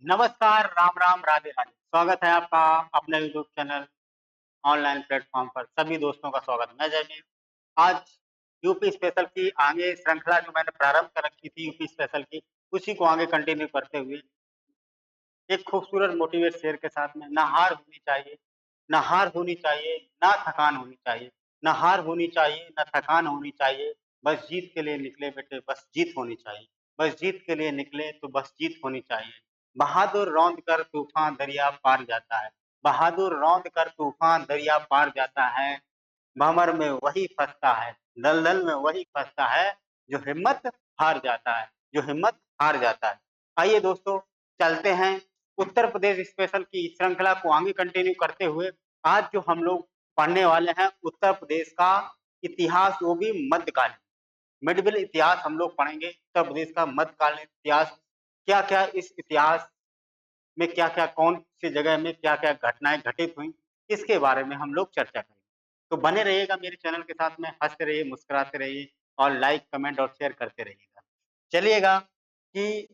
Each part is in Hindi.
नमस्कार, राम राम, राधे राधे। स्वागत है आपका अपने यूट्यूब चैनल ऑनलाइन प्लेटफ़ॉर्म पर सभी दोस्तों का स्वागत है। मैं जयवीर। आज यूपी स्पेशल की आगे श्रृंखला जो मैंने प्रारंभ कर रखी थी यूपी स्पेशल की, उसी को आगे कंटिन्यू करते हुए एक खूबसूरत मोटिवेट शेर के साथ में ना हार होनी चाहिए, ना हार होनी चाहिए, ना थकान होनी चाहिए। ना हार होनी चाहिए, ना थकान होनी चाहिए, बस जीत के लिए निकले बेटे, बस जीत होनी चाहिए। बस जीत के लिए निकले तो बस जीत होनी चाहिए। बहादुर रौंद कर तूफ़ान दरिया पार जाता है, बहादुर रौंद कर तूफ़ान दरिया पार जाता है। भंवर में वही फँसता है, दलदल में वही फँसता है, जो हिम्मत हार जाता है, जो हिम्मत हार जाता है। आइए दोस्तों, चलते हैं उत्तर प्रदेश स्पेशल की श्रृंखला को आगे कंटिन्यू करते हुए आज जो हम लोग पढ़ने वाले हैं उत्तर प्रदेश का इतिहास, वो भी मध्यकालीन मिडिवल इतिहास हम लोग पढ़ेंगे। उत्तर प्रदेश का मध्यकालीन इतिहास, क्या-क्या इस इतिहास में क्या-क्या कौन सी जगह में क्या-क्या घटनाएँ घटित हुई, इसके बारे में हम लोग चर्चा करेंगे। तो बने रहिएगा मेरे चैनल के साथ में, हँसते रहिए, मुस्कुराते रहिए और लाइक, कमेंट और शेयर करते रहिएगा। चलिएगा कि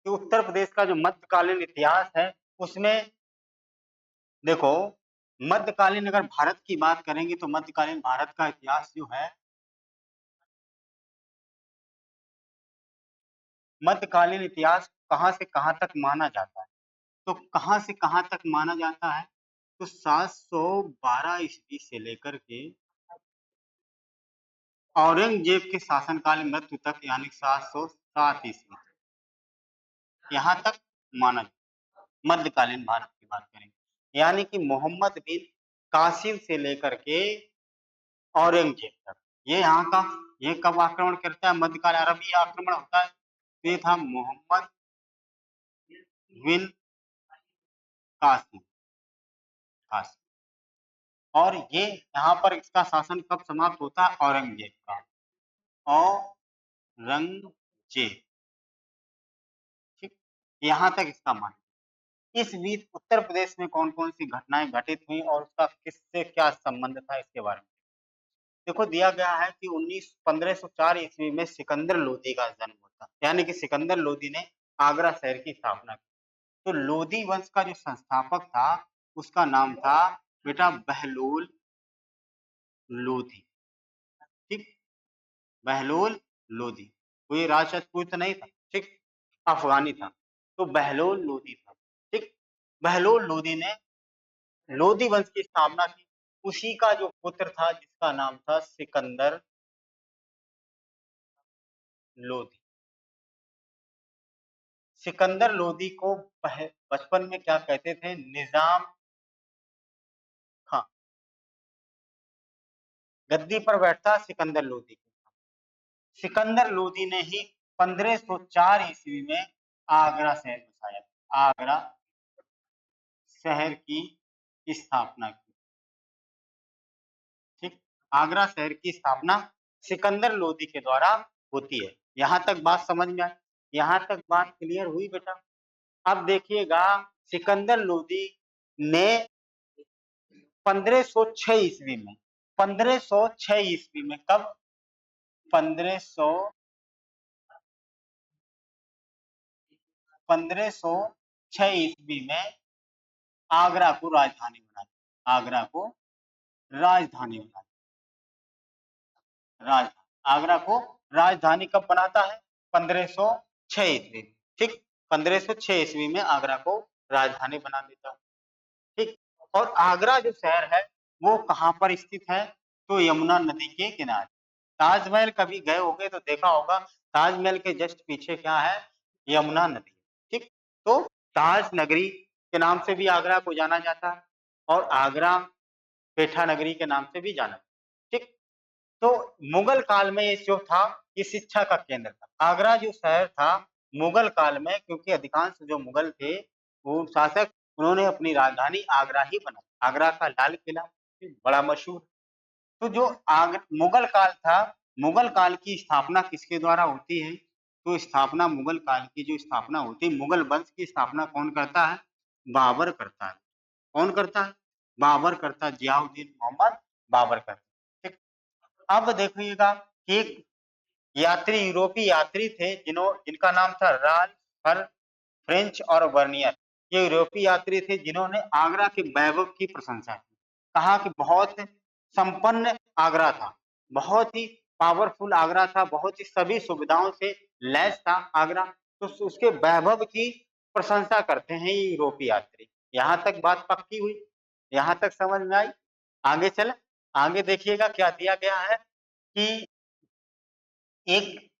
उत्तर प्रदेश का जो मध्यकालीन इतिहास है, उसमें देखो, मध्यकालीन अगर भारत की बात करेंगे तो मध्यकालीन भारत का इतिहास जो है, मध्यकालीन इतिहास कहाँ से कहाँ तक माना जाता है। तो कहाँ से कहाँ तक माना जाता है? तो 712 ईस्वी से लेकर के औरंगजेब के शासनकाल मृत्यु तक यानी 707 ईस्वी यहाँ तक माना मध्यकालीन भारत की बात करेंगे। यानी कि मोहम्मद बिन कासिम से लेकर के औरंगजेब तक। ये यहाँ का ये कब आक्रमण करता है? मध्यकाल अरबी आक्रमण होता है। तो ये था मोहम्मद बिन कासिम कासिम और ये यहाँ पर इसका शासन कब समाप्त होता है? औरंगजेब का। औरंगजेब, ठीक? यहाँ तक इसका मान। इस बीच उत्तर प्रदेश में कौन-कौन सी घटनाएँ घटित हुई और उसका किससे क्या संबंध था इसके बारे में। देखो दिया गया है कि 1504 ईस्वी में सिकंदर लोदी का जन्म होता है। यानी कि सिकंदर लोदी ने आगरा शहर की स्थापना की। तो लोदी वंश का जो संस्थापक था, उसका नाम था बेटा बहलोल लोधी, ठीक? बहलोल लोधी। कोई राजपूत नहीं था, ठीक? अफ़गानी था। तो बहलोल लोधी था, ठीक? बहलोल लोधी ने लोधी वंश की स्थापना की। उसी का जो पुत्र था जिसका नाम था सिकंदर लोधी। सिकंदर लोदी को बचपन में क्या कहते थे? निज़ाम खां। गद्दी पर बैठता सिकंदर लोदी। सिकंदर लोदी ने ही 1504 ईस्वी में आगरा शहर बसाया। आगरा शहर की स्थापना की, ठीक? आगरा शहर की स्थापना सिकंदर लोदी के द्वारा होती है। यहाँ तक बात समझ में आई? यहाँ तक बात क्लियर हुई बेटा? अब देखिएगा सिकंदर लोदी ने 1506 ईस्वी में 1506 ईस्वी में कब 1506 ईस्वी में आगरा को राजधानी बना दिया। आगरा को राजधानी बना दिया। आगरा को राजधानी कब बनाता है? 1506 ईस्वी में, ठीक? 1506 ईस्वी में आगरा को राजधानी बना देता है, ठीक? और आगरा जो शहर है वो कहाँ पर स्थित है? तो यमुना नदी के किनारे। ताजमहल कभी गए होंगे तो देखा होगा, ताजमहल के जस्ट पीछे क्या है? यमुना नदी, ठीक? तो ताज नगरी के नाम से भी आगरा को जाना जाता है और आगरा पेठा नगरी के नाम से भी जाना, ठीक? तो मुगल काल में ये जो था, ये शिक्षा का केंद्र था। आगरा जो शहर था मुगल काल में, क्योंकि अधिकांश जो मुगल थे, वो शासक, उन्होंने अपनी राजधानी आगरा ही बनाई। आगरा का लाल किला बड़ा मशहूर। तो जो मुगल काल था, मुगल काल की स्थापना किसके द्वारा होती है? तो स्थापना मुगल काल की जो स्थापना होती है, मुगल वंश की स्थापना कौन करता है? बाबर करता है। कौन करता है? बाबर करता है, जियाउद्दीन मोहम्मद बाबर करता है, ठीक? अब देखिएगा कि यात्री यूरोपीय यात्री थे जिनका नाम था राल्फ हर फ्रेंच और वर्नियर। ये यूरोपीय यात्री थे जिन्होंने आगरा के वैभव की प्रशंसा की। कहा कि बहुत संपन्न आगरा था, बहुत ही पावरफुल आगरा था, बहुत ही सभी सुविधाओं से लैस था आगरा। तो उसके वैभव की प्रशंसा करते हैं ये यूरोपीय यात्री। यहाँ तक बात पक्की हुई, यहाँ तक समझ में आई। आगे चले, आगे देखिएगा क्या दिया गया है कि एक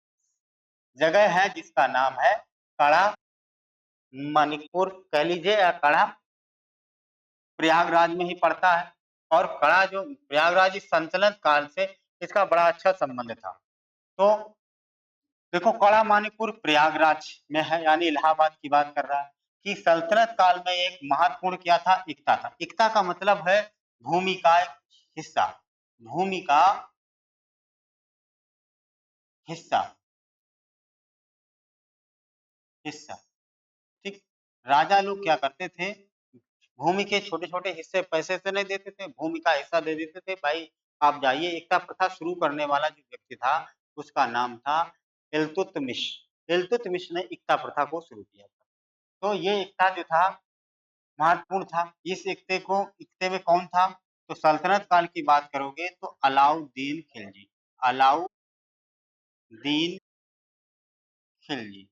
जगह है जिसका नाम है कड़ा मणिपुर कह लीजिए या कड़ा, प्रयागराज में ही पड़ता है। और कड़ा जो प्रयागराज संतलत काल से इसका बड़ा अच्छा संबंध था। तो देखो कड़ा मानिकपुर प्रयागराज में है, यानी इलाहाबाद की बात कर रहा है कि सल्तनत काल में एक महत्वपूर्ण क्या था, इक्ता था। इक्ता का मतलब है भूमि का एक हिस्सा, भूमि का हिस्सा, हिस्सा। ठीक, राजा लोग क्या करते थे, भूमि के छोटे-छोटे हिस्से पैसे से नहीं देते थे, भूमि का हिस्सा दे देते थे, भाई आप जाइए। एकता प्रथा शुरू करने वाला जो व्यक्ति था, उसका नाम था इल्तुतमिश। इल्तुतमिश ने एकता प्रथा को शुरू किया था। तो ये एकता जो था महत्वपूर्ण था। इस एकते में कौन था? तो सल्तनत काल की बात करोगे तो अलाउद्दीन खिलजी, अलाउद्दीन खिलजी,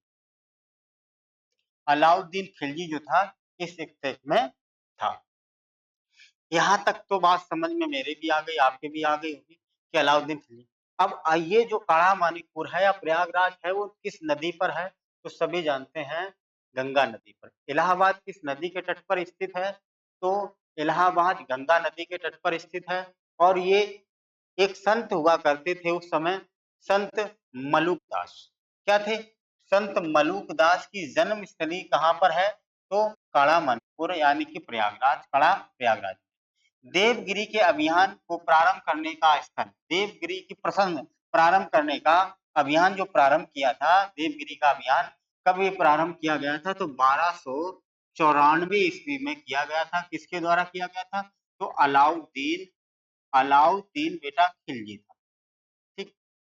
अलाउद्दीन खिलजी जो था इस एकते में था। यहाँ तक तो बात समझ में मेरे भी आ गई, आपके भी आ गई होगी कि अलाउद्दीन खिलजी। अब आइए जो काड़ा मानिकपुर है या प्रयागराज है वो किस नदी पर है? तो सभी जानते हैं गंगा नदी पर। इलाहाबाद किस नदी के तट पर स्थित है? तो इलाहाबाद गंगा नदी के तट पर स्थित है। और ये एक संत हुआ करते थे उस समय, संत मलुकदास। क्या थे? संत मलुकदास की जन्म स्थली कहाँ पर है? तो काड़ा मानिकपुर यानी कि प्रयागराज, कड़ा प्रयागराज। देवगिरी के अभियान को प्रारंभ करने का स्थल, देवगिरी की प्रसंग प्रारंभ करने का अभियान जो प्रारंभ किया था, देवगिरी का अभियान कब ये प्रारंभ किया गया था? तो 1294 ईस्वी में किया गया था। किसके द्वारा किया गया था? तो अलाउद्दीन, अलाउद्दीन बेटा खिलजी था। ठीक,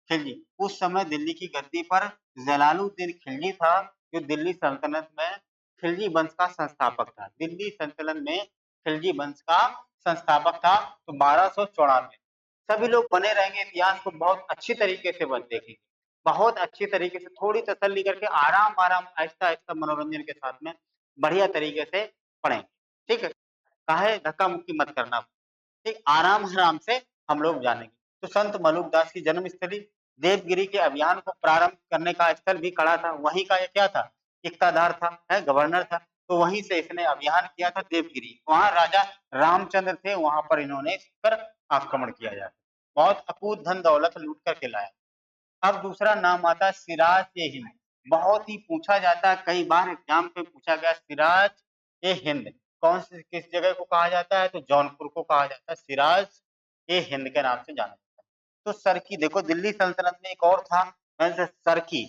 खिलजी उस समय दिल्ली की गद्दी पर जलालुद्दीन खिलजी था, जो दिल्ली सल्तनत में खिलजी वंश का संस्थापक था। दिल्ली सल्तनत में खिलजी वंश का संस्थापक था। तो 1294 सभी लोग बने रहेंगे, इतिहास को बहुत अच्छी तरीके से बस देखेंगे, बहुत अच्छी तरीके से, थोड़ी तसल्ली करके आराम आराम आहिस्ता आहिस्ता मनोरंजन के साथ में बढ़िया तरीके से पढ़ेंगे। ठीक है, काहे धक्का मुक्की मत करना, ठीक, आराम आराम से हम लोग जानेंगे। तो संत मलुकदास की जन्म स्थली, देवगिरी के अभियान को प्रारंभ करने का स्थल भी कड़ा था। वहीं का ये क्या था, इक्तादार था, है गवर्नर था। तो वहीं से इसने अभियान किया था देवगिरी। वहां राजा रामचंद्र थे, वहां पर इन्होंने इस पर आक्रमण किया जाता, बहुत अकूत धन दौलत लूट करके लाया। अब दूसरा नाम आता है सिराज ए हिंद। बहुत ही पूछा जाता है, कई बार एग्जाम पे पूछा गया, सिराज ए हिंद कौन से किस जगह को कहा जाता है? तो जौनपुर को कहा जाता है, सिराज ए हिंद के नाम से जाना जाता है। तो सरकी, देखो दिल्ली सल्तनत में एक और था सरकी,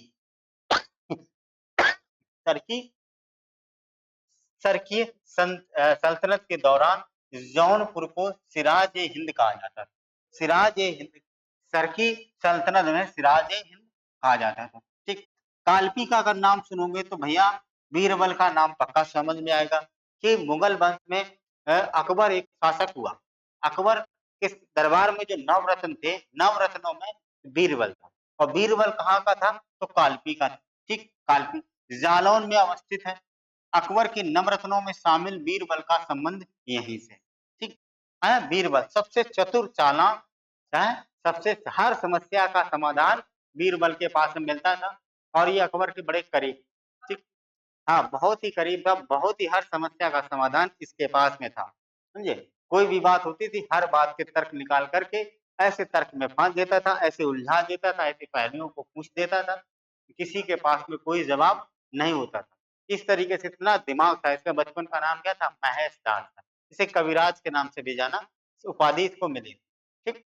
सरकी, सरकी सल्तनत के दौरान जौनपुर को सिराज ए हिंद कहा जाता था। सिराज ए हिंद, सरकी सल्तनत में सिराज ए हिंद कहा जाता था। ठीक, कालपी का अगर नाम सुनोगे तो भैया बीरबल का नाम पक्का समझ में आएगा कि मुगल वंश में अकबर एक शासक हुआ। अकबर के दरबार में जो नवरत्न थे, नवरत्नों में बीरबल था। और बीरबल कहाँ का था? तो कालपी का। ठीक, कालपी जालौन में अवस्थित है। अकबर के नवरत्नों में शामिल बीरबल का संबंध यहीं से। ठीक है, बीरबल सबसे चतुर चालाक है, सबसे हर समस्या का समाधान बीरबल के पास में मिलता था। और ये अकबर के बड़े करीब, ठीक, हाँ बहुत ही करीब था, बहुत ही हर समस्या का समाधान इसके पास में था। समझे, कोई भी बात होती थी हर बात के तर्क निकाल करके ऐसे तर्क में फांस देता था, ऐसे उलझा देता था, ऐसे पहलुओं को पूछ देता था, किसी के पास में कोई जवाब नहीं होता था। इस तरीके से इतना दिमाग था इसका। बचपन का नाम क्या था? महेश दास था। इसे कविराज के नाम से भी जाना, उपाधि इसको मिली। ठीक,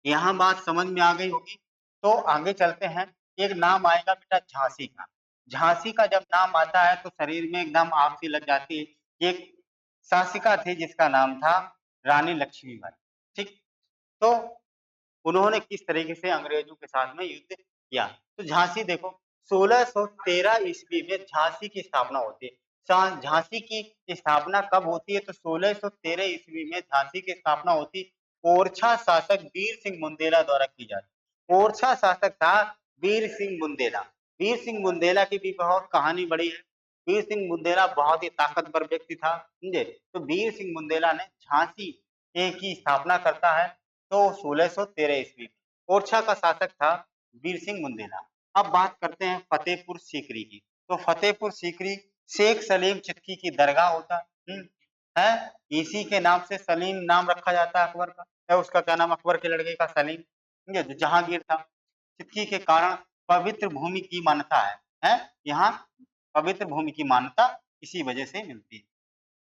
यहाँ बात समझ में आ गई होगी। तो आगे चलते हैं, एक नाम आएगा बेटा झांसी का। झांसी का जब नाम आता है तो शरीर में एकदम आग सी लग जाती है। एक शासिका थी जिसका नाम था रानी लक्ष्मीबाई। ठीक, तो उन्होंने किस तरीके से अंग्रेजों के साथ में युद्ध किया। तो झांसी देखो 1613 ईस्वी में झांसी की स्थापना होती है। झांसी की स्थापना कब होती है? तो 1613 ईस्वी में झांसी की स्थापना होती। ओरछा शासक वीर सिंह बुंदेला द्वारा की जाती। ओरछा शासक था वीर सिंह बुंदेला। वीर सिंह बुंदेला की भी बहुत कहानी बड़ी है। वीर सिंह बुंदेला बहुत ही ताकतवर व्यक्ति था, समझे। तो वीर सिंह बुंदेला ने झांसी की स्थापना करता है तो 1613 ईस्वी में। ओरछा का शासक था वीर सिंह बुंदेला। अब बात करते हैं फतेहपुर सीकरी की। तो फतेहपुर सीकरी शेख सलीम चिश्ती की दरगाह होता है। इसी के नाम से सलीम नाम रखा जाता है अकबर का। है उसका क्या नाम? अकबर के लड़के का सलीम, समझे, जो जहांगीर था। चिश्ती के कारण पवित्र भूमि की मान्यता है। यहाँ पवित्र भूमि की मान्यता इसी वजह से मिलती है।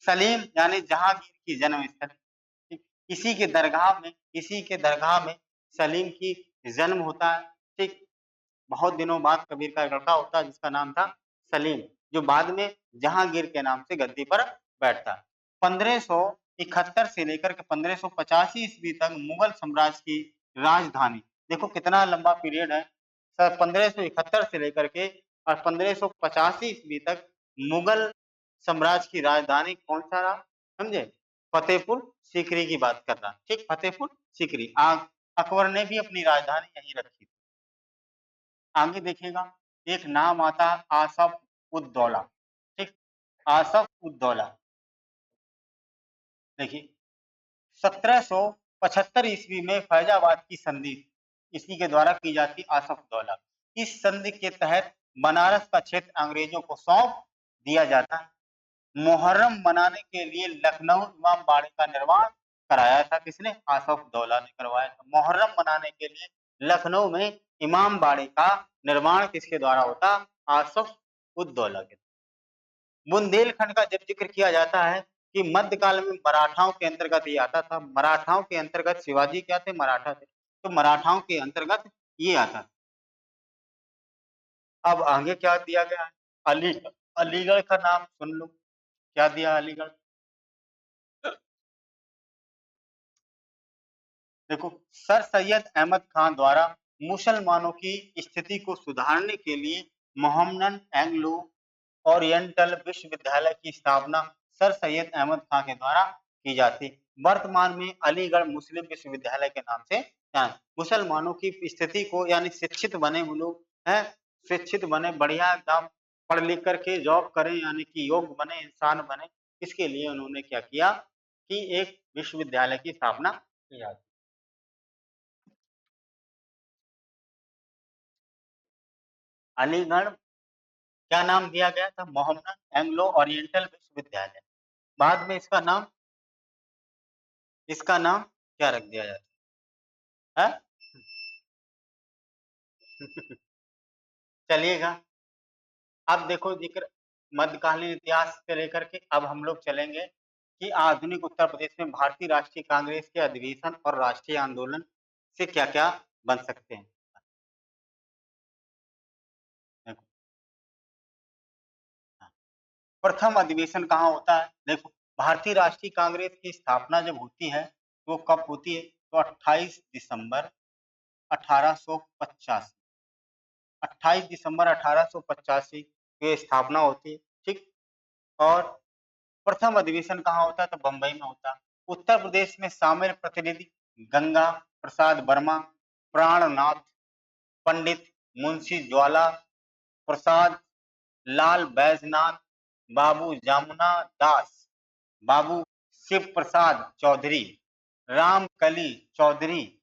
सलीम यानी जहांगीर की जन्म स्थल। इसी के दरगाह में सलीम की जन्म होता है। ठीक, बहुत दिनों बाद कबीर का एक लड़का होता है जिसका नाम था सलीम, जो बाद में जहांगीर के नाम से गद्दी पर बैठता है। 1571 से लेकर के 1585 ईस्वी तक मुगल साम्राज्य की राजधानी, देखो कितना लंबा पीरियड है। 1571 से लेकर के और 1585 ईस्वी तक मुगल साम्राज्य की राजधानी कौन सा रहा? समझे, फतेहपुर सीकरी की बात कर रहा। ठीक, फतेहपुर सीकरी। अकबर ने भी अपनी राजधानी यहीं रखी। आगे देखिएगा, एक नाम आता है आसफ उद-दौला। ठीक, आसफ उद-दौला। देखिए 1775 ईस्वी में फैजाबाद की संधि इसी के द्वारा की जाती, आसफ उद-दौला। इस संधि के तहत बनारस का क्षेत्र अंग्रेजों को सौंप दिया जाता है। मुहर्रम मनाने के लिए लखनऊ इमाम बाड़े का निर्माण कराया था। किसने? आसफ उद-दौला ने करवाया था। मुहर्रम मनाने के लिए लखनऊ में इमाम बाड़े का निर्माण किसके द्वारा होता? आसफ उद-दौला के। बुंदेलखंड का जब जिक्र किया जाता है कि मध्यकाल में मराठाओं के अंतर्गत ये आता था। मराठाओं के अंतर्गत शिवाजी क्या थे? मराठा थे। तो मराठाओं के अंतर्गत ये आता था। अब आगे क्या दिया गया है? अलीगढ़ का नाम सुन लो, क्या दिया अलीगढ़? देखो, सर सैयद अहमद खान द्वारा मुसलमानों की स्थिति को सुधारने के लिए मोहम्मदन एंग्लो ओरिएंटल विश्वविद्यालय की स्थापना सर सैयद अहमद खान के द्वारा की जाती। वर्तमान में अलीगढ़ मुस्लिम विश्वविद्यालय के नाम से जाना। मुसलमानों की स्थिति को, यानी शिक्षित बने वो लोग हैं, शिक्षित बने, बढ़िया एकदम पढ़ लिख करके जॉब करें, यानी कि योग्य बने, इंसान बने, इसके लिए उन्होंने क्या किया कि एक विश्वविद्यालय की स्थापना की जाती। अलीगढ़ क्या नाम दिया गया था? मोहम्मदन एंग्लो ओरिएंटल विश्वविद्यालय। बाद में इसका नाम क्या रख दिया जाता है? चलिएगा, अब देखो जिक्र मध्यकालीन इतिहास से लेकर के अब हम लोग चलेंगे कि आधुनिक उत्तर प्रदेश में भारतीय राष्ट्रीय कांग्रेस के अधिवेशन और राष्ट्रीय आंदोलन से क्या-क्या बन सकते हैं। देखो, हाँ, प्रथम अधिवेशन कहाँ होता है? देखो, भारतीय राष्ट्रीय कांग्रेस की स्थापना जब होती है, वो कब होती है? तो 28 दिसंबर 1885। 28 दिसंबर 1885 की स्थापना होती है। ठीक, और प्रथम अधिवेशन कहाँ होता है? तो बंबई में होता है। उत्तर प्रदेश में शामिल प्रतिनिधि गंगा प्रसाद वर्मा, प्राणनाथ पंडित, मुंशी ज्वाला प्रसाद, लाल बैजनाथ, बाबू जमुना दास, बाबू शिव प्रसाद चौधरी, रामकली चौधरी,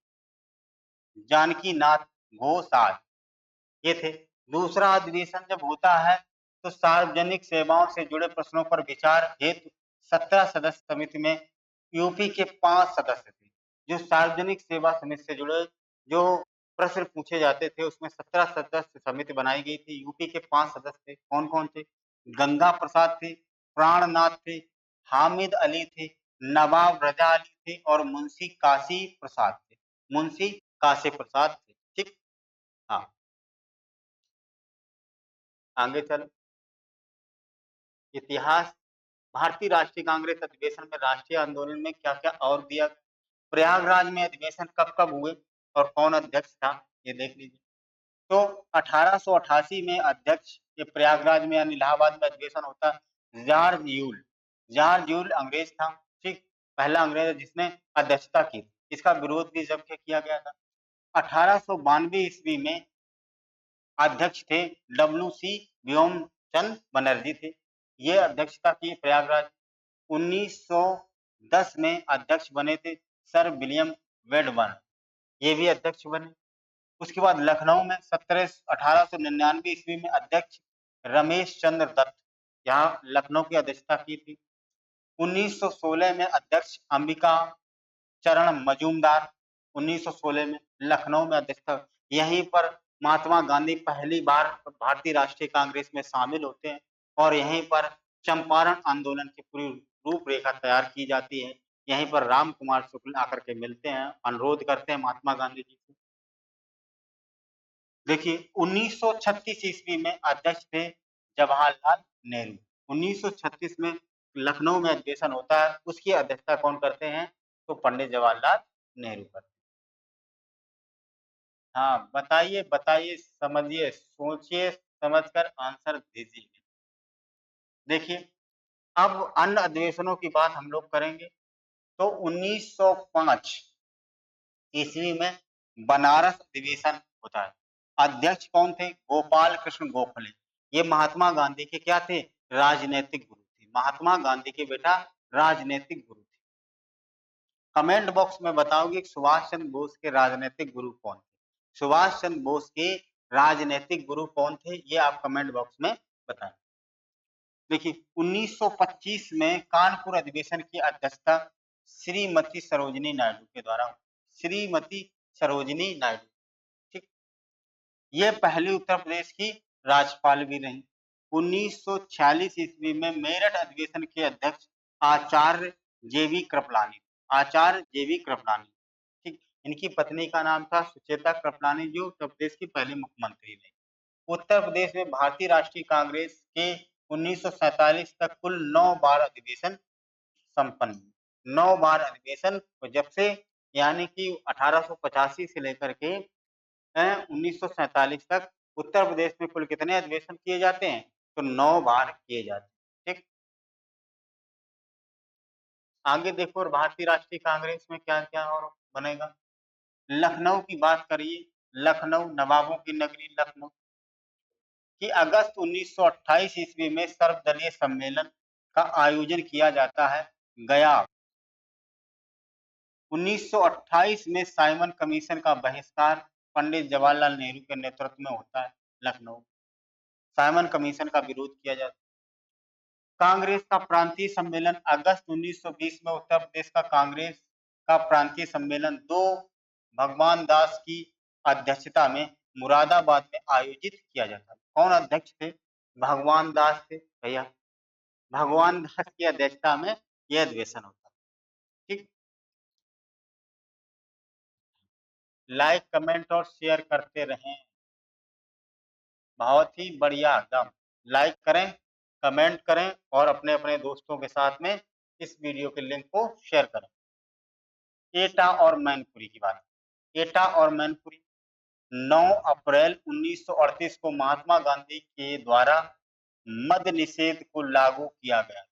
जानकी नाथ घोष आदि ये थे। दूसरा अधिवेशन जब होता है तो सार्वजनिक सेवाओं से जुड़े प्रश्नों पर विचार हेतु 17 सदस्य समिति में यूपी के 5 सदस्य थे। जो सार्वजनिक सेवा समिति से जुड़े जो प्रश्न पूछे जाते थे उसमें 17 सदस्य समिति बनाई गई थी। यूपी के 5 सदस्य थे। कौन-कौन थे? गंगा प्रसाद थे, प्राणनाथ थे, हामिद अली थे, नवाब रजा अली थे और मुंशी काशी प्रसाद थे। मुंशी काशी प्रसाद थे। ठीक? हाँ, आगे चलो। इतिहास, भारतीय राष्ट्रीय कांग्रेस अधिवेशन में राष्ट्रीय आंदोलन में क्या-क्या और दिया? प्रयागराज में अधिवेशन कब-कब हुए? और कौन अध्यक्ष था, ये देख लीजिए। तो 1888 में अध्यक्ष ये प्रयागराज में यानी इलाहाबाद में अधिवेशन होता है। जॉर्ज यूल, जॉर्ज यूल अंग्रेज था, ठीक, पहला अंग्रेज है जिसने अध्यक्षता की। इसका विरोध भी जब किया गया था। 1892 ईस्वी में अध्यक्ष थे डब्ल्यू.सी. व्योमचंद बनर्जी थे। ये अध्यक्षता की प्रयागराज। 1910 में अध्यक्ष बने थे सर विलियम वेडबर्न, ये भी अध्यक्ष बने। उसके बाद लखनऊ में 1899 ईस्वी में अध्यक्ष रमेश चंद्र दत्त, यहाँ लखनऊ की अध्यक्षता की थी। 1916 में अध्यक्ष अंबिका चरण मजूमदार, 1916 में लखनऊ में अध्यक्षता। यहीं पर महात्मा गांधी पहली बार भारतीय राष्ट्रीय कांग्रेस में शामिल होते हैं और यहीं पर चंपारण आंदोलन की पूरी रूपरेखा तैयार की जाती है। यहीं पर राम कुमार शुक्ल आकर के मिलते हैं, अनुरोध करते हैं महात्मा गांधी जी से। देखिए 1936 ईस्वी में अध्यक्ष थे जवाहरलाल नेहरू। 1936 में लखनऊ में अधिवेशन होता है, उसकी अध्यक्षता कौन करते हैं? तो पंडित जवाहरलाल नेहरू करते हैं। हाँ, बताइए, बताइए, समझिए, सोचिए, समझकर आंसर दीजिए। देखिए, अब अन्य अधिवेशनों की बात हम लोग करेंगे, तो 1905 ईस्वी में बनारस अधिवेशन होता है। अध्यक्ष कौन थे? गोपाल कृष्ण गोखले। ये महात्मा गांधी के क्या थे? राजनैतिक गुरु थे। महात्मा गांधी के बेटा राजनैतिक गुरु थे। कमेंट बॉक्स में बताओगे सुभाष चंद्र बोस के राजनैतिक गुरु कौन थे? सुभाष चंद्र बोस के राजनैतिक गुरु कौन थे? ये आप कमेंट बॉक्स में बताएं। देखिए 1925 में कानपुर अधिवेशन की अध्यक्षता श्रीमती सरोजिनी नायडू के द्वारा, श्रीमती सरोजिनी नायडू, ठीक। ये पहली उत्तर प्रदेश की राज्यपाल भी रही। 1946 ईस्वी में मेरठ अधिवेशन के अध्यक्ष आचार्य जेवी कृपलानी, आचार्य जेवी कृपलानी, ठीक। इनकी पत्नी का नाम था सुचेता कृपलानी, जो उत्तर प्रदेश की पहली मुख्यमंत्री रही। उत्तर प्रदेश में भारतीय राष्ट्रीय कांग्रेस के 1947 तक कुल 9 बार अधिवेशन संपन्न, 9 बार अधिवेशन, जब से यानी कि 1885 से लेकर के 1947 तक उत्तर प्रदेश में कुल कितने अधिवेशन किए जाते हैं? तो 9 बार किए जाते हैं, ठीक। आगे देखो और भारतीय राष्ट्रीय कांग्रेस में क्या-क्या और बनेगा। लखनऊ की बात करिए, लखनऊ नवाबों की नगरी लखनऊ कि अगस्त 1928 ईस्वी में सर्वदलीय सम्मेलन का आयोजन किया जाता है गया। 1928 में साइमन कमीशन का बहिष्कार पंडित जवाहरलाल नेहरू के नेतृत्व में होता है लखनऊ। साइमन कमीशन का विरोध किया जाता है। कांग्रेस का प्रांतीय सम्मेलन अगस्त 1920 में उत्तर प्रदेश का कांग्रेस का प्रांतीय सम्मेलन 2 भगवान दास की अध्यक्षता में मुरादाबाद में आयोजित किया जाता है। कौन अध्यक्ष थे? भगवान दास थे भैया। भगवान दास की अध्यक्षता में यह अधिवेशन होता है, ठीक। लाइक कमेंट और शेयर करते रहें, बहुत ही बढ़िया एकदम। लाइक करें, कमेंट करें और अपने अपने दोस्तों के साथ में इस वीडियो के लिंक को शेयर करें। एटा और मैनपुरी की बात, एटा और मैनपुरी 9 अप्रैल 1938 को महात्मा गांधी के द्वारा मद्य निषेध को लागू किया गया,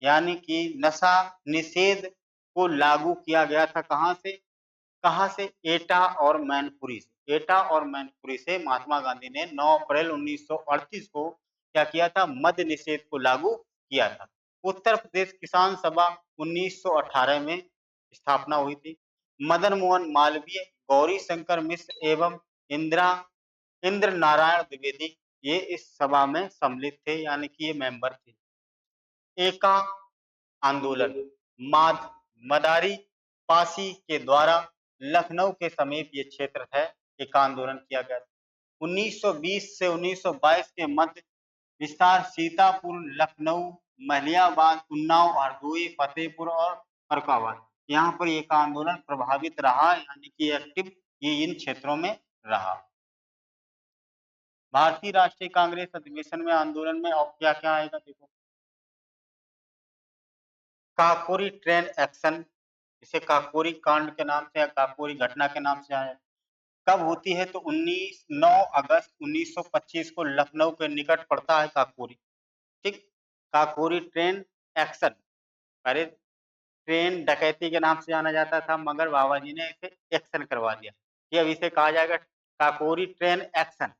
यानी कि नशा निषेध को लागू किया गया था। कहां से? कहां से? एटा और मैनपुरी से। एटा और मैनपुरी से महात्मा गांधी ने 9 अप्रैल 1938 को क्या किया था? मद्य निषेध को लागू किया था। उत्तर प्रदेश किसान सभा 1918 में स्थापना हुई थी। मदन मोहन मालवीय, गौरी शंकर मिश्र एवं इंदिरा इंद्र नारायण द्विवेदी ये इस सभा में सम्मिलित थे, यानी कि ये मेंबर थे। एका आंदोलन माद मदारी पासी के द्वारा लखनऊ के समीप ये क्षेत्र है, एक आंदोलन किया गया। 1920 से 1922 के मध्य विस्तार सीतापुर, लखनऊ, मलियाबाद, उन्नाव, हरदोई, फतेहपुर और फर्रुखाबाद, यहाँ पर एक आंदोलन प्रभावित रहा, यानी कि एक्टिव ये इन क्षेत्रों में रहा। भारतीय राष्ट्रीय कांग्रेस अधिवेशन में आंदोलन में और क्या क्या आएगा देखो। काकोरी ट्रेन एक्शन, इसे काकोरी कांड के नाम से या काकोरी घटना के नाम से आया। कब होती है? तो 9 अगस्त 1925 को लखनऊ के निकट पड़ता है काकोरी। ठीक, काकोरी ट्रेन एक्शन, अरे ट्रेन डकैती के नाम से जाना जाता था, मगर बाबा जी ने इसे एक्शन करवा दिया। ये अब इसे कहा जाएगा काकोरी ट्रेन एक्शन।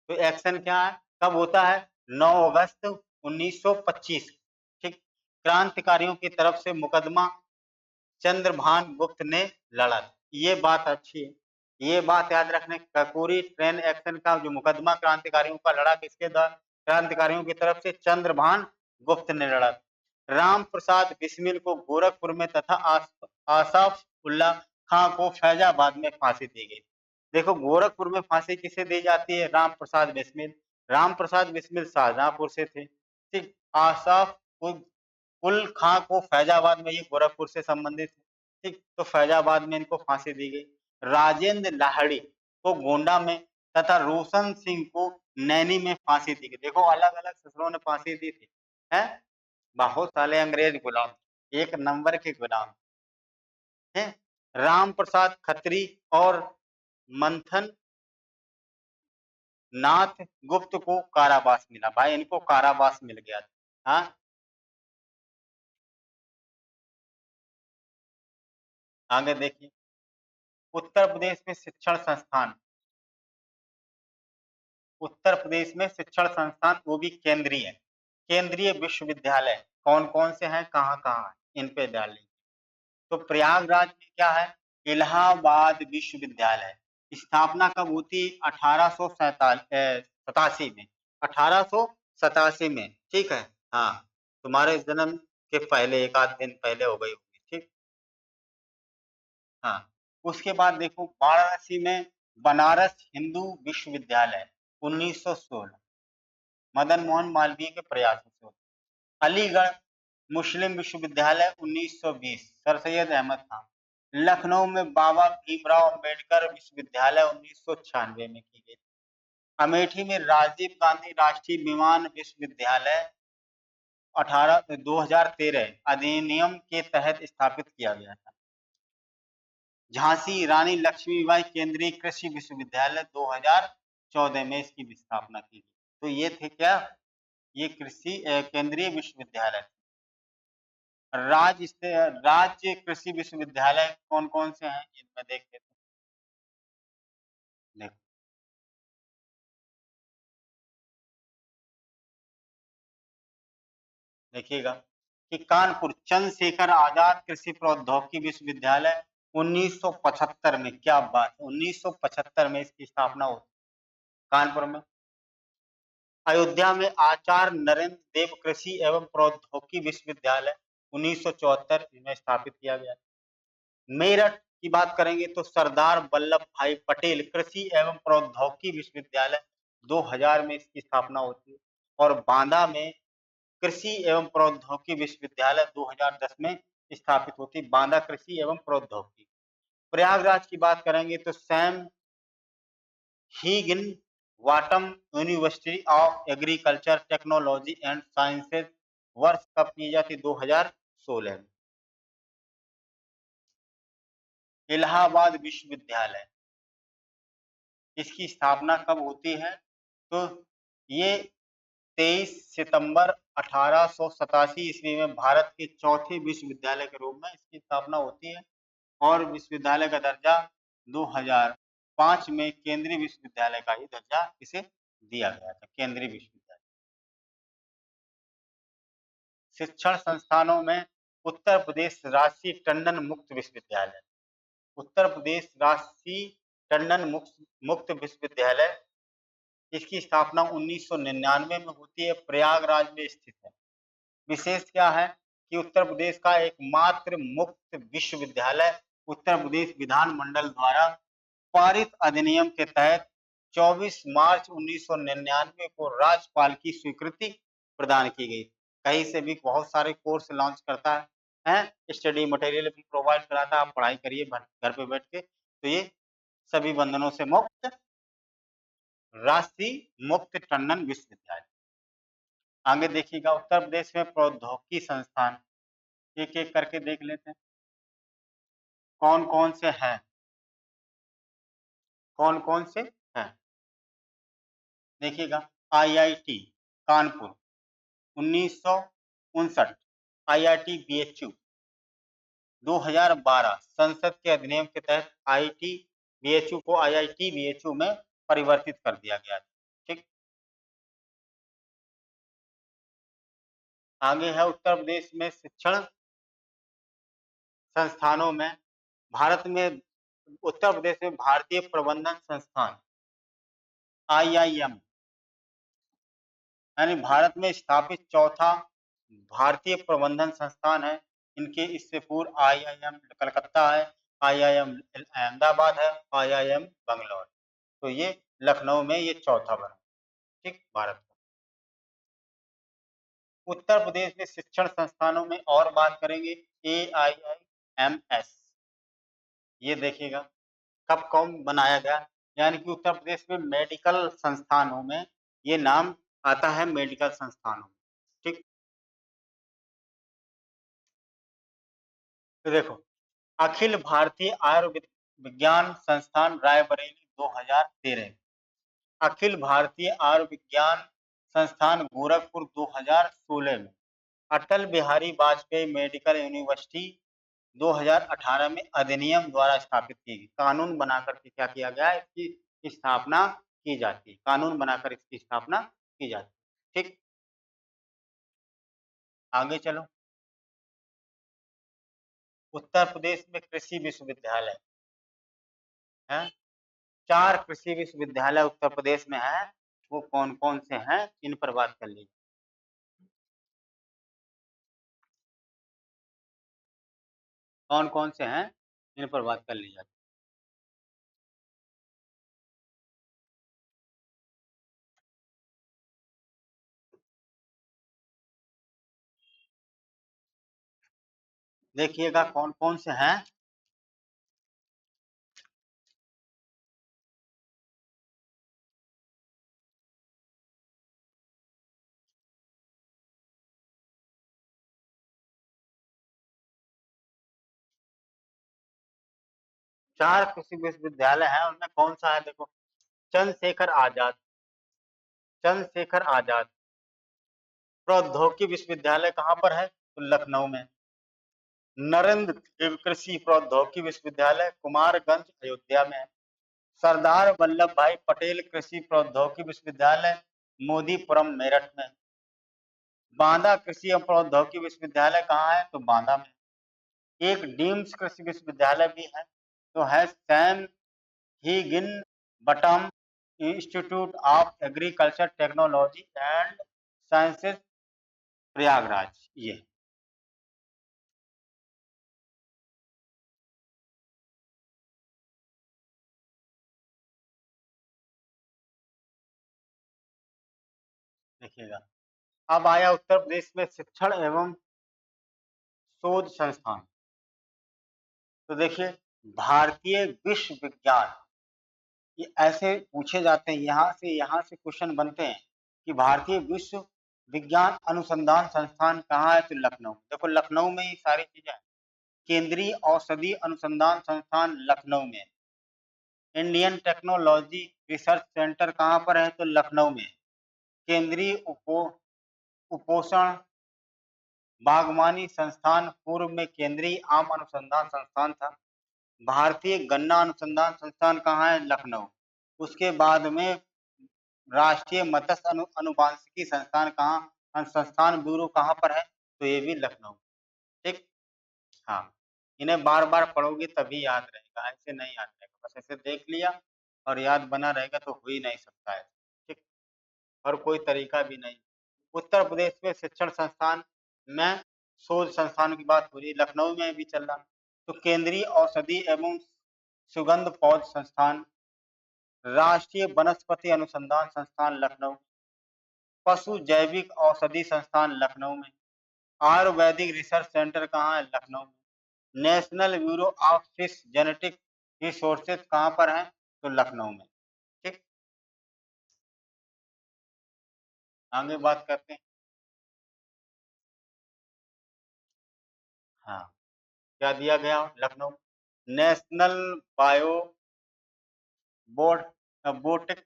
तो एक्शन क्या है, कब होता है? 9 अगस्त 1925। ठीक, क्रांतिकारियों की तरफ से मुकदमा चंद्रभान गुप्त ने लड़ा। ये बात अच्छी है, ये बात याद रखने, काकोरी ट्रेन एक्शन का जो मुकदमा क्रांतिकारियों का लड़ा, किसके द्वारा? क्रांतिकारियों की तरफ से चंद्रभान गुप्त ने लड़ा। राम प्रसाद बिस्मिल को गोरखपुर में तथा आसफ उल्ला खां को फैजाबाद में फांसी दी गई। देखो, गोरखपुर में फांसी किसे दी जाती है? राम प्रसाद बिस्मिल। राम प्रसाद बिस्मिल शाहजहांपुर से थे। ठीक, आसफ उल खां को फैजाबाद में, ये गोरखपुर से संबंधित है। ठीक, तो फैजाबाद में इनको फांसी दी गई। राजेंद्र लाहिड़ी को गोंडा में तथा रोशन सिंह को नैनी में फांसी दी गई। देखो, अलग अलग ससुरों ने फांसी दी थी, है। बहुत साले अंग्रेज गुलाम, एक नंबर के गुलाम है। राम प्रसाद खत्री और मंथन नाथ गुप्त को कारावास मिला। भाई, इनको कारावास मिल गया था। हाँ, आगे देखिए, उत्तर प्रदेश में शिक्षण संस्थान, उत्तर प्रदेश में शिक्षण संस्थान, वो भी केंद्रीय, केंद्रीय विश्वविद्यालय कौन कौन से हैं, कहाँ कहाँ हैं, इन पे ध्यान दें। तो प्रयागराज में क्या है? इलाहाबाद विश्वविद्यालय। स्थापना कब होती? 1887 में, 1887 में। ठीक है, हाँ, तुम्हारे जन्म के पहले एक आध दिन पहले हो गई होगी। ठीक, हाँ। उसके बाद देखो, वाराणसी में बनारस हिंदू विश्वविद्यालय 1916, मदन मोहन मालवीय के प्रयासों से। अलीगढ़ मुस्लिम विश्वविद्यालय 1920, सर सैयद अहमद खान। लखनऊ में बाबा भीमराव अम्बेडकर विश्वविद्यालय 1996 में की गई। अमेठी में राजीव गांधी राष्ट्रीय विमान विश्वविद्यालय 2013 अधिनियम के तहत स्थापित किया गया था। झांसी रानी लक्ष्मीबाई केंद्रीय कृषि विश्वविद्यालय 2014 में इसकी स्थापना की गई। तो ये थे क्या? ये कृषि केंद्रीय विश्वविद्यालय। राज्य कृषि विश्वविद्यालय कौन कौन से हैं, इनमें देख लेते हैं। देखो, देखिएगा कि कानपुर चंद्रशेखर आजाद कृषि प्रौद्योगिकी विश्वविद्यालय 1975 में, क्या बात, 1975 में इसकी स्थापना हुई कानपुर में। अयोध्या में आचार्य नरेंद्र देव कृषि एवं प्रौद्योगिकी विश्वविद्यालय 1974 में स्थापित किया गया। मेरठ की बात करेंगे तो सरदार वल्लभ भाई पटेल कृषि एवं प्रौद्योगिकी विश्वविद्यालय 2000 में इसकी स्थापना होती है। और बांदा में कृषि एवं प्रौद्योगिकी विश्वविद्यालय 2010 में स्थापित होती है, बांदा कृषि एवं प्रौद्योगिकी। प्रयागराज की बात करेंगे तो Sam Higginbottom university of agriculture technology and sciences वर्ष कब की जाती? 2016 में। इलाहाबाद विश्वविद्यालय, इसकी स्थापना कब होती है? तो ये 23 सितंबर 1887 ईस्वी में भारत के चौथे विश्वविद्यालय के रूप में इसकी स्थापना होती है। और विश्वविद्यालय का दर्जा 2005 में केंद्रीय विश्वविद्यालय का ही दर्जा इसे दिया गया था, केंद्रीय विश्वविद्यालय। शिक्षण संस्थानों में उत्तर प्रदेश राष्ट्रीय टंडन मुक्त विश्वविद्यालय, उत्तर प्रदेश राष्ट्रीय टंडन मुक्त विश्वविद्यालय, इसकी स्थापना 1999 में होती है, प्रयागराज में स्थित है। विशेष क्या है कि उत्तर प्रदेश का एकमात्र मुक्त विश्वविद्यालय उत्तर प्रदेश विधानमंडल द्वारा पारित अधिनियम के तहत 24 मार्च 1999 को राज्यपाल की स्वीकृति प्रदान की गई। कहीं से भी बहुत सारे कोर्स लॉन्च करता है, स्टडी मटेरियल भी प्रोवाइड कराता है, आप पढ़ाई करिए घर पे बैठ के। तो ये सभी बंधनों से मुक्त राष्ट्रीय मुक्त टंडन विश्वविद्यालय। आगे देखिएगा, उत्तर प्रदेश में प्रौद्योगिकी संस्थान एक एक करके देख लेते हैं कौन कौन से हैं। कौन कौन से हैं? देखिएगा, आईआईटी कानपुर 1959, आईआईटी बीएचयू 2012 संसद के अधिनियम के तहत आईटी बीएचयू को आईआईटी बीएचयू में परिवर्तित कर दिया गया। ठीक, आगे है उत्तर प्रदेश में शिक्षण संस्थानों में, भारत में उत्तर प्रदेश में भारतीय प्रबंधन संस्थान आईआईएम यानी भारत में स्थापित चौथा भारतीय प्रबंधन संस्थान है। इनके इससे पूर्व आईआईएम कलकत्ता है, आईआईएम अहमदाबाद है, आईआईएम बंगलौर। तो ये लखनऊ में ये चौथा बना। ठीक, भारत का। उत्तर प्रदेश में शिक्षण संस्थानों में और बात करेंगे, एआईआईएमएस। ये देखिएगा कब कौन बनाया गया, यानी कि उत्तर प्रदेश में मेडिकल संस्थानों में ये नाम आता है, मेडिकल संस्थानों। ठीक, तो देखो, अखिल भारतीय आयुर्विज्ञान संस्थान रायबरेली 2013, अखिल भारतीय आयुर्विज्ञान संस्थान गोरखपुर 2016 में, अटल बिहारी वाजपेयी मेडिकल यूनिवर्सिटी 2018 में अधिनियम द्वारा स्थापित की गई। कानून बनाकर के क्या किया गया है, इसकी स्थापना की जाती है, कानून बनाकर इसकी स्थापना की जाती है। ठीक, आगे चलो। उत्तर प्रदेश में कृषि विश्वविद्यालय है, 4 कृषि विश्वविद्यालय उत्तर प्रदेश में है। वो कौन कौन से हैं, इन पर बात कर लीजिए। कौन कौन से हैं, इन पर बात कर लीजिए। देखिएगा कौन कौन से हैं। 4 कृषि विश्वविद्यालय हैं, उनमें कौन सा है, देखो, चंद्रशेखर आजाद, चंद्रशेखर आजाद प्रौद्योगिकी विश्वविद्यालय कहाँ पर है, तो लखनऊ में। नरेंद्र देव कृषि प्रौद्योगिकी विश्वविद्यालय कुमारगंज अयोध्या में है। सरदार वल्लभ भाई पटेल कृषि प्रौद्योगिकी विश्वविद्यालय मोदीपुरम मेरठ में। बांदा कृषि एवं प्रौद्योगिकी विश्वविद्यालय कहाँ है, तो बांदा में। एक डीम्स कृषि विश्वविद्यालय भी है, तो है Sam Higginbottom institute of agriculture technology and sciences Prayagraj. ये देखिएगा। अब आया उत्तर प्रदेश में शिक्षण एवं शोध संस्थान। तो देखिए, भारतीय विश्वविज्ञान, ये ऐसे पूछे जाते हैं, यहाँ से क्वेश्चन बनते हैं कि भारतीय विश्व विज्ञान अनुसंधान संस्थान कहाँ है, तो लखनऊ। देखो, लखनऊ में ये सारी चीजें हैं। केंद्रीय औषधि अनुसंधान संस्थान लखनऊ में। इंडियन टेक्नोलॉजी रिसर्च सेंटर कहाँ पर है, तो लखनऊ में। केंद्रीय उपोषण बागवानी संस्थान पूर्व में केंद्रीय आम अनुसंधान संस्थान था। भारतीय गन्ना अनुसंधान संस्थान कहाँ है, लखनऊ। उसके बाद में राष्ट्रीय मत्स्य अनुवांशिकी संस्थान संस्थान ब्यूरो कहाँ पर है, तो ये भी लखनऊ। ठीक, हाँ, इन्हें बार बार पढ़ोगे तभी याद रहेगा, ऐसे नहीं याद रहेगा। बस ऐसे देख लिया और याद बना रहेगा तो हो ही नहीं सकता है। ठीक, और कोई तरीका भी नहीं। उत्तर प्रदेश में शिक्षण संस्थान में शोध संस्थानों की बात हो रही है, लखनऊ में भी चल रहा। तो केंद्रीय औषधि एवं सुगंध पौध संस्थान, राष्ट्रीय वनस्पति अनुसंधान संस्थान लखनऊ, पशु जैविक औषधि संस्थान लखनऊ में, आयुर्वेदिक रिसर्च सेंटर कहाँ है, लखनऊ में। National bureau of fish genetic resources कहाँ पर है, तो लखनऊ में। ठीक, आगे बात करते हैं। हाँ, क्या दिया गया, लखनऊ। नेशनल बायो बोर्ड बोटेक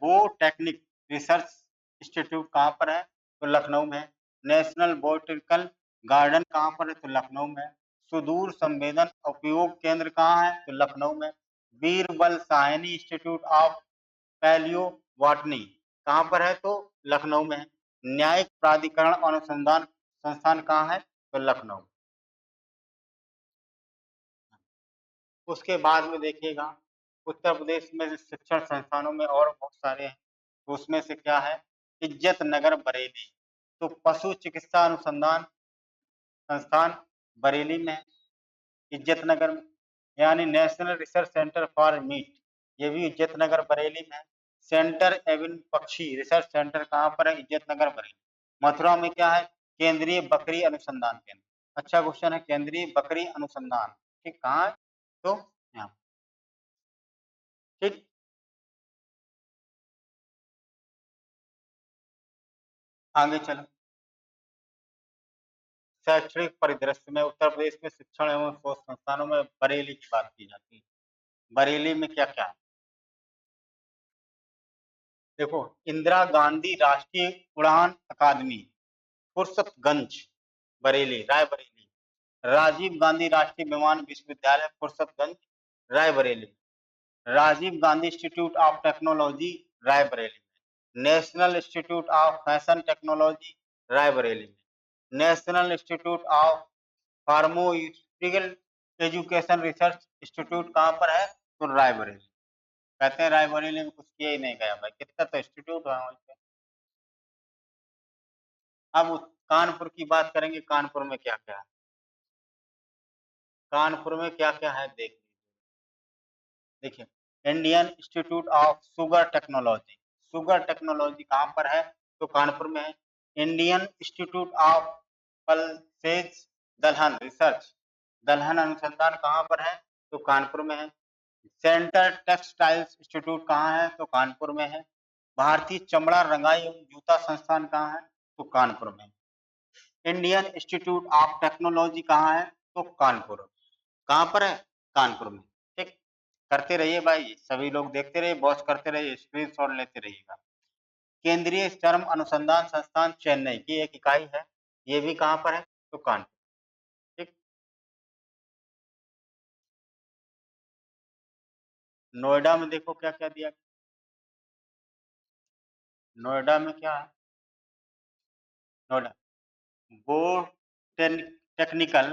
बोटेक्निक रिसर्च इंस्टीट्यूट कहाँ पर है? तो लखनऊ में है। नेशनल बोटेनिकल गार्डन कहाँ पर है? तो लखनऊ में है। सुदूर संवेदन उपयोग केंद्र कहाँ है? तो लखनऊ में। Birbal Sahni institute of palaeobotany कहाँ पर है? तो लखनऊ में है। न्यायिक प्राधिकरण अनुसंधान संस्थान कहाँ है? तो लखनऊ। उसके बाद में देखिएगा उत्तर प्रदेश में शिक्षण संस्थानों में और बहुत सारे हैं, तो उसमें से क्या है? इज्जत नगर बरेली, तो पशु चिकित्सा अनुसंधान संस्थान बरेली में है, इज्जत नगर में। यानी national research centre for meet, ये भी इज्जत नगर बरेली में है। सेंटर एविन पक्षी रिसर्च सेंटर कहाँ पर है? इज्जत नगर बरेली। मथुरा में क्या है? केंद्रीय बकरी अनुसंधान केंद्र। अच्छा क्वेश्चन है, केंद्रीय बकरी अनुसंधान, ठीक कहाँ है? तो यहाँ, ठीक। आगे चलो, शैक्षणिक परिदृश्य में उत्तर प्रदेश में शिक्षण एवं शोध संस्थानों में बरेली की बात की जाती है। बरेली में क्या क्या है? देखो, इंदिरा गांधी राष्ट्रीय उड़ान अकादमी Fursatganj Bareilly, Raebareli. Rajiv Gandhi Rashtriya Viman Vishwavidyalaya Fursatganj, Raebareli. Rajiv Gandhi institute of technology, Raebareli. National institute of fashion technology, Raebareli. National institute of pharmaceutical education research institute कहाँ पर है? तो रायबरेली। कहते हैं रायबरेली में कुछ किया ही नहीं गया भाई, कितना तो इंस्टीट्यूट है वहीं पे। अब कानपुर की बात करेंगे, कानपुर में क्या क्या है? कानपुर में क्या क्या है देख लीजिए। देखिए, Indian institute of sugar technology, sugar technology कहाँ पर है? तो कानपुर में है। इंडियन इंस्टीट्यूट ऑफ पल्सेज दलहन रिसर्च, दलहन अनुसंधान कहाँ पर है? तो कानपुर में है। सेंटर टेक्सटाइल्स इंस्टीट्यूट कहाँ है? तो कानपुर में है। भारतीय चमड़ा रंगाई एवं जूता संस्थान कहाँ है? तो कानपुर में। इंडियन इंस्टीट्यूट ऑफ टेक्नोलॉजी कहाँ है? तो कानपुर। कहाँ पर है? कानपुर में, ठीक। करते रहिए भाई, सभी लोग देखते रहिए, वॉच करते रहिए, स्क्रीनशॉट लेते रहिएगा। केंद्रीय चर्म अनुसंधान संस्थान चेन्नई की एक इकाई है, ये भी कहाँ पर है? तो कानपुर, ठीक। नोएडा में देखो क्या क्या दिया। नोएडा में क्या है? Noida technical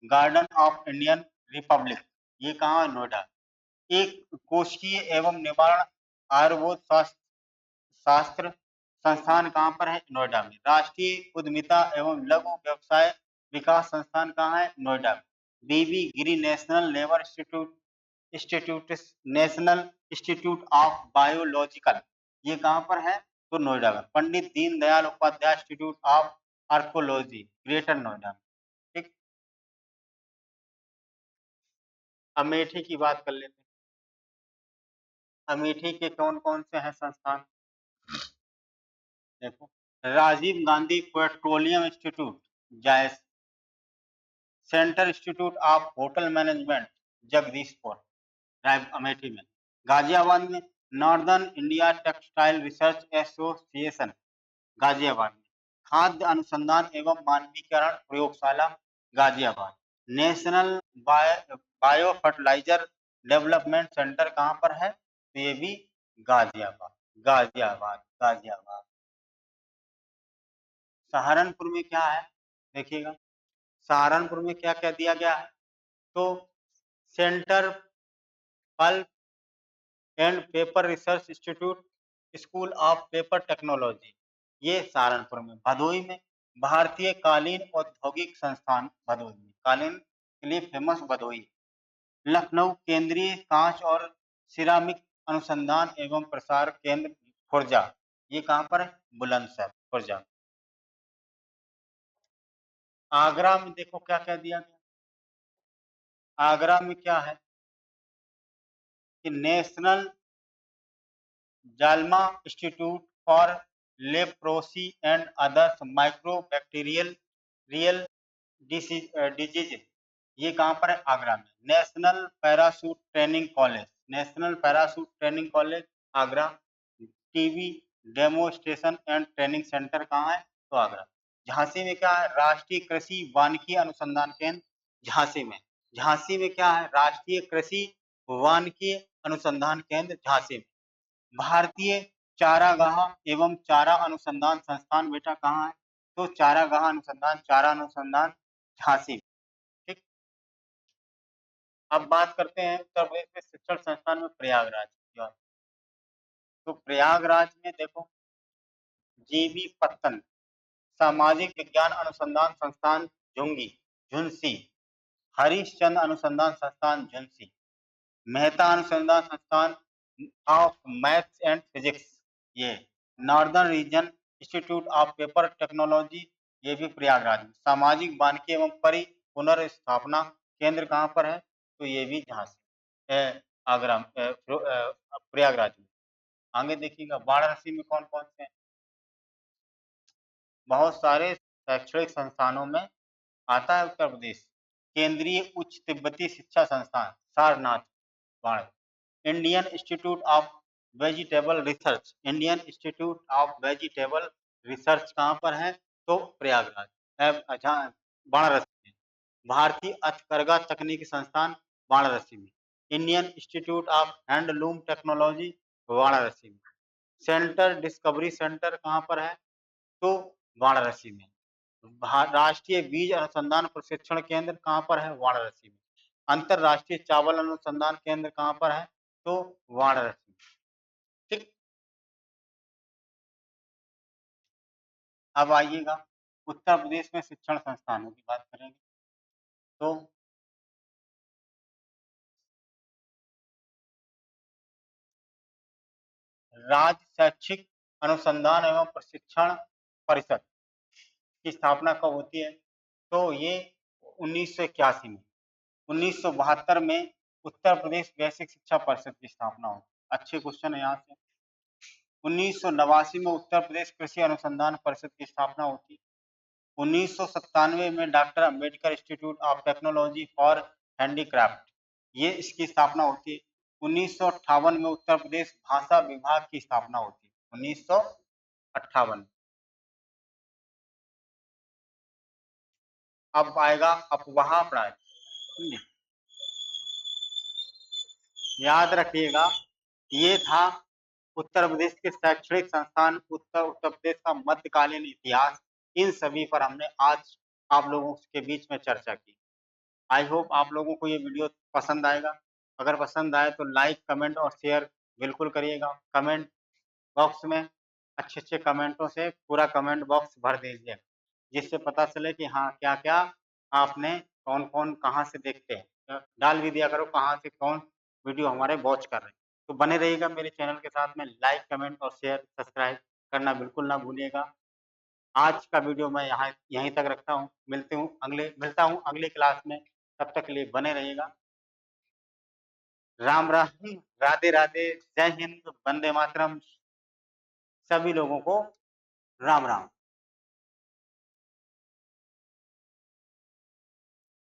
garden of Indian Republic, ये कहाँ है? नोएडा। एक कोशिकीय एवं निवारण आयुर्वेद शास्त्र शास्त्र संस्थान कहाँ पर है? नोएडा में। राष्ट्रीय उद्यमिता एवं लघु व्यवसाय विकास संस्थान कहाँ है? नोएडा में। VV Giri national labour institute institute national institute of biological, ये कहाँ पर है? तो नोएडा में। Pandit Deendayal Upadhyay institute of archaeology, greater Noida में, ठीक। अमेठी की बात कर लेते हैं। अमेठी के कौन कौन से हैं संस्थान? देखो, Rajiv Gandhi petroleum institute Jais, central institute of hotel management Jagdishpur, Amethi में। गाजियाबाद में northern India textile research association, Ghaziabad में। खाद्य अनुसंधान एवं मानकीकरण प्रयोगशाला, Ghaziabad. National bio fertilizer development centre कहाँ पर है? तो ये भी गाजियाबाद, गाजियाबाद, गाजियाबाद। सहारनपुर में क्या है? देखिएगा, सहारनपुर में क्या क्या दिया गया है? तो centre pulp and paper research institute, school of paper technology, ये सहारनपुर में। भदोई में भारतीय कालीन औद्योगिक संस्थान, भदोई में कालीन के लिए फेमस भदोई। लखनऊ केंद्रीय कांच और सिरामिक अनुसंधान एवं प्रसार केंद्र खुर्जा, ये कहाँ पर है? बुलंदशहर, खुर्जा। आगरा में देखो क्या क्या दिया गया। आगरा में क्या है कि national JALMA institute for leprosy and others mycobacterial real disease, ये कहाँ पर है? आगरा में। National parachute training college, national parachute training college Agra. TB demonstration and training centre कहाँ है? तो आगरा। झांसी में क्या है? राष्ट्रीय कृषि वानिकी अनुसंधान केंद्र झांसी में। झांसी में क्या है? राष्ट्रीय कृषि वानिकी अनुसंधान केंद्र झांसी में। भारतीय चारागाह एवं चारा अनुसंधान संस्थान बेटा कहाँ है? तो चारा अनुसंधान झांसी में। ठीक। अब बात करते हैं उत्तर प्रदेश में शिक्षण संस्थान में प्रयागराज की बात। तो प्रयागराज में देखो, जीबी पत्तन सामाजिक विज्ञान अनुसंधान संस्थान झुंगी झुंसी, हरीशचंद्र अनुसंधान संस्थान झुंसी, मेहता अनुसंधान संस्थान ऑफ मैथ्स एंड फिजिक्स ये, northern region institute of paper technology ये भी प्रयागराज में। सामाजिक वानिकी एवं पुनर्स्थापना केंद्र कहाँ पर है? तो ये भी झांसी आगरा प्रयागराज में। आगे देखिएगा वाराणसी में कौन कौन से हैं? बहुत सारे शैक्षणिक संस्थानों में आता है उत्तर प्रदेश। केंद्रीय उच्च तिब्बती शिक्षा संस्थान Sarnath Varanasi. Indian institute of vegetable research, Indian institute of vegetable research कहाँ पर है? तो प्रयागराज वाराणसी में। भारतीय हथकरघा तकनीकी संस्थान वाराणसी में। Indian institute of handloom technology Varanasi में। सेंटर डिस्कवरी सेंटर कहाँ पर है? तो वाराणसी में। राष्ट्रीय बीज अनुसंधान प्रशिक्षण केंद्र कहाँ पर है? वाराणसी में। अंतरराष्ट्रीय चावल अनुसंधान केंद्र कहाँ पर है? तो वाराणसी में। ठीक। अब आइएगा उत्तर प्रदेश में शिक्षण संस्थानों की बात करेंगे। तो राज्य शैक्षिक अनुसंधान एवं प्रशिक्षण परिषद की स्थापना कब होती है? तो ये 1981 में। 1972 में उत्तर प्रदेश बेसिक शिक्षा परिषद की स्थापना हुई। अच्छे क्वेश्चन है यहाँ से। 1989 में उत्तर प्रदेश कृषि अनुसंधान परिषद की स्थापना होती। 1997 में doctor Ambedkar institute of technology for handicraft ये इसकी स्थापना होती है। 1958 में उत्तर प्रदेश भाषा विभाग की स्थापना होती है। 1958। अब आएगा अफवाह प्राय। याद रखिएगा, ये था उत्तर प्रदेश के शैक्षणिक संस्थान, उत्तर प्रदेश का मध्यकालीन इतिहास। इन सभी पर हमने आज आप लोगों के बीच में चर्चा की। आई होप आप लोगों को ये वीडियो पसंद आएगा। अगर पसंद आए तो लाइक कमेंट और शेयर बिल्कुल करिएगा। कमेंट बॉक्स में अच्छे अच्छे कमेंटों से पूरा कमेंट बॉक्स भर दीजिए, जिससे पता चले कि हाँ क्या क्या आपने कौन कौन कहाँ से देखते हैं। डाल भी दिया करो कहाँ से कौन वीडियो हमारे वॉच कर रहे हैं। तो बने रहिएगा मेरे चैनल के साथ में। लाइक कमेंट और शेयर सब्सक्राइब करना बिल्कुल ना भूलिएगा। आज का वीडियो मैं यहीं तक रखता हूँ। मिलता हूँ अगले क्लास में। तब तक के लिए बने रहिएगा। राम राम, राधे राधे, जय हिंद, वंदे मातरम। सभी लोगों को राम राम।